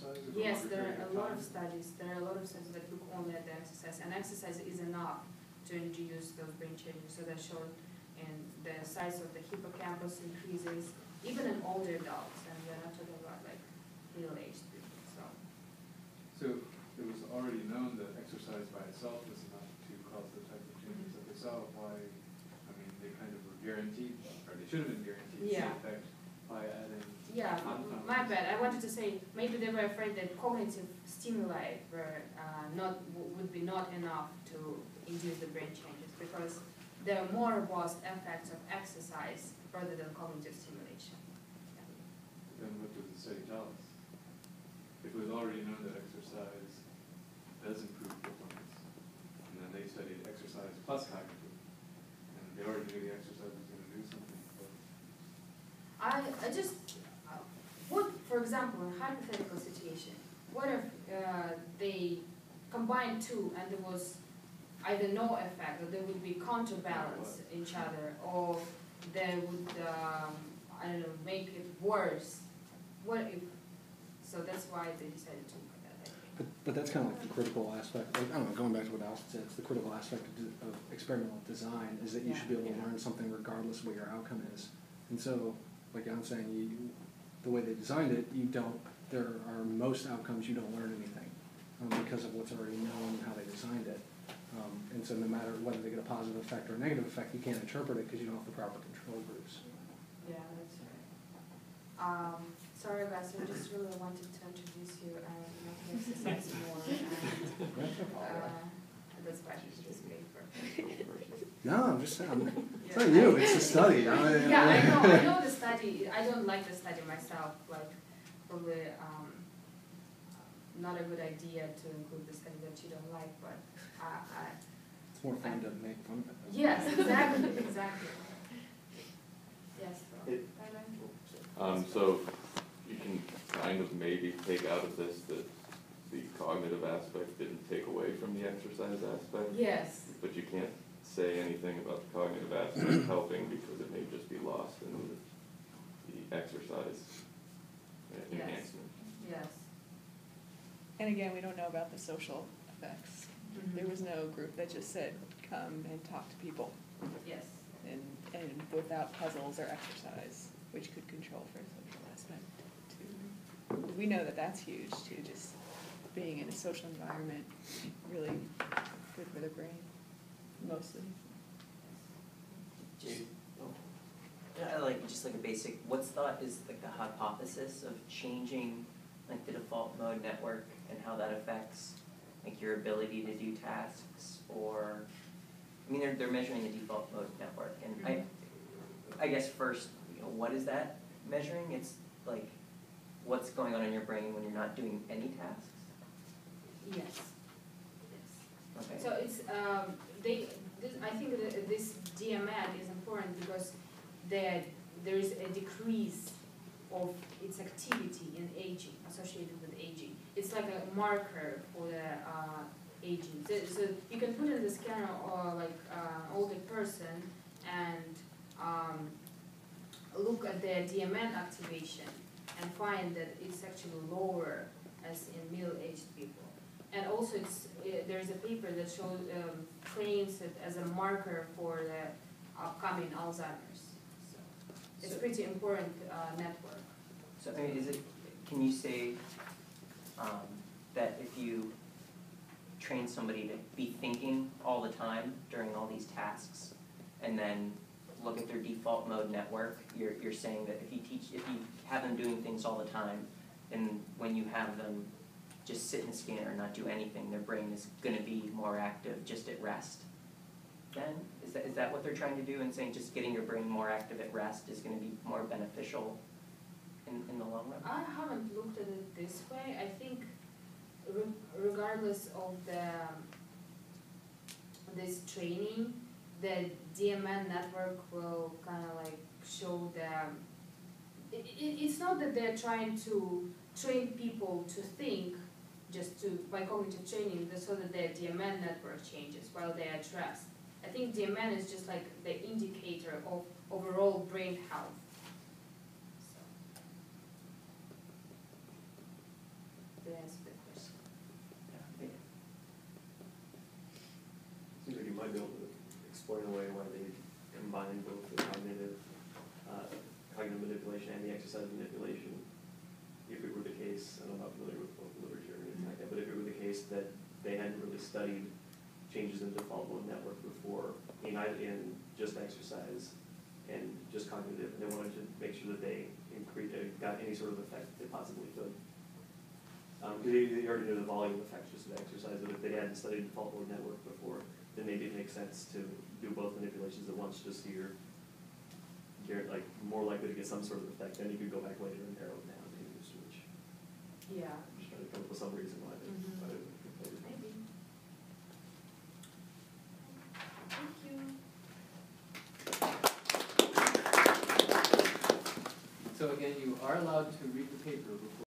exercise? Yes, there are a lot of studies. There are a lot of studies that look only at the exercise, and exercise is enough to induce those brain changes. So that showed in the size of the hippocampus increases, even in older adults, and we're not talking about like middle-aged people. So it was already known that exercise by itself is enough to cause the type of changes that they saw. Why? I mean, they kind of were guaranteed, or they should have been guaranteed the effect by adding. Yeah, my bad. I wanted to say maybe they were afraid that cognitive stimuli were would be not enough to induce the brain changes, because there are more robust effects of exercise rather than cognitive stimulation. Then what does the study tell us? If it was already known that exercise does improve performance, and then they studied exercise plus cognitive, and they already knew the exercise was going to do something. But I just, what, for example, in a hypothetical situation, what if they combined two and there was either no effect, or they would be counterbalance each other, or they would, I don't know, make it worse? What if? So that's why they decided to look at that. But that's kind of like the critical aspect. Like, I don't know, going back to what Alison said, it's the critical aspect of experimental design is that you should be able to learn something regardless of what your outcome is. And so, like I'm saying, the way they designed it, there are most outcomes you don't learn anything because of what's already known and how they designed it. And so no matter whether they get a positive effect or a negative effect, you can't interpret it because you don't have the proper control groups. Yeah, that's right. Sorry guys, I just really wanted to introduce you and make you exercise more. And that's why you should just pay for it. No, I'm just saying. It's not you, it's the study. I know the study. I don't like the study myself. Like, probably not a good idea to include the study that you don't like, but it's more fun to make fun of it. Yes, exactly, exactly. Yes. So you can kind of maybe take out of this that the cognitive aspect didn't take away from the exercise aspect. Yes. But you can't say anything about the cognitive aspect helping because it may just be lost in the exercise enhancement. Yes. And again, we don't know about the social effects. Mm-hmm. There was no group that just said, come and talk to people. Yes. And without puzzles or exercise, which could control for a social aspect too. We know that that's huge too, just being in a social environment, really good for the brain, mostly. Just like a basic, what's thought is like the hypothesis of changing like the default mode network and how that affects like your ability to do tasks, or I mean they're measuring the default mode network, and I guess first, what is that measuring? It's like what's going on in your brain when you're not doing any tasks? Yes. Yes. Okay. So it's I think that this DMN is important because there is a decrease of its activity in aging, associated with aging. It's like a marker for the aging. So you can put in the scanner or like an older person and look at their DMN activation and find that it's actually lower as in middle-aged people. And also there's a paper that shows claims it as a marker for the upcoming Alzheimer's. So it's a pretty important network. So I mean, can you say that if you train somebody to be thinking all the time during all these tasks, and then look at their default mode network, you're saying that if you have them doing things all the time, and when you have them just sit in the scanner and not do anything, their brain is going to be more active just at rest? Then is that what they're trying to do, and saying just getting your brain more active at rest is going to be more beneficial in the long run? I haven't looked at it this way. I think regardless of this training, the DMN network will kind of like show them. It's not that they're trying to train people to think just by cognitive training, so that their DMN network changes while they're at rest. I think DMN is just like the indicator of overall brain health. So answer that question. Seems like you might be able to explain away why they combine both the cognitive manipulation and the exercise manipulation. If it were the case, and I'm not familiar with both literature or anything like that, but if it were the case that they hadn't really studied changes in default mode network before in just exercise and just cognitive, and they wanted to make sure that they got any sort of effect that they possibly could. Because they already knew the volume effects just of exercise, but if they hadn't studied default mode network before, then maybe it makes sense to do both manipulations at once, just so you're like more likely to get some sort of effect. Then you could go back later and narrow it down and maybe switch. Yeah. Just trying to come up with some reason why they. Mhm. Why they Maybe. Thank you. So again, you are allowed to read the paper before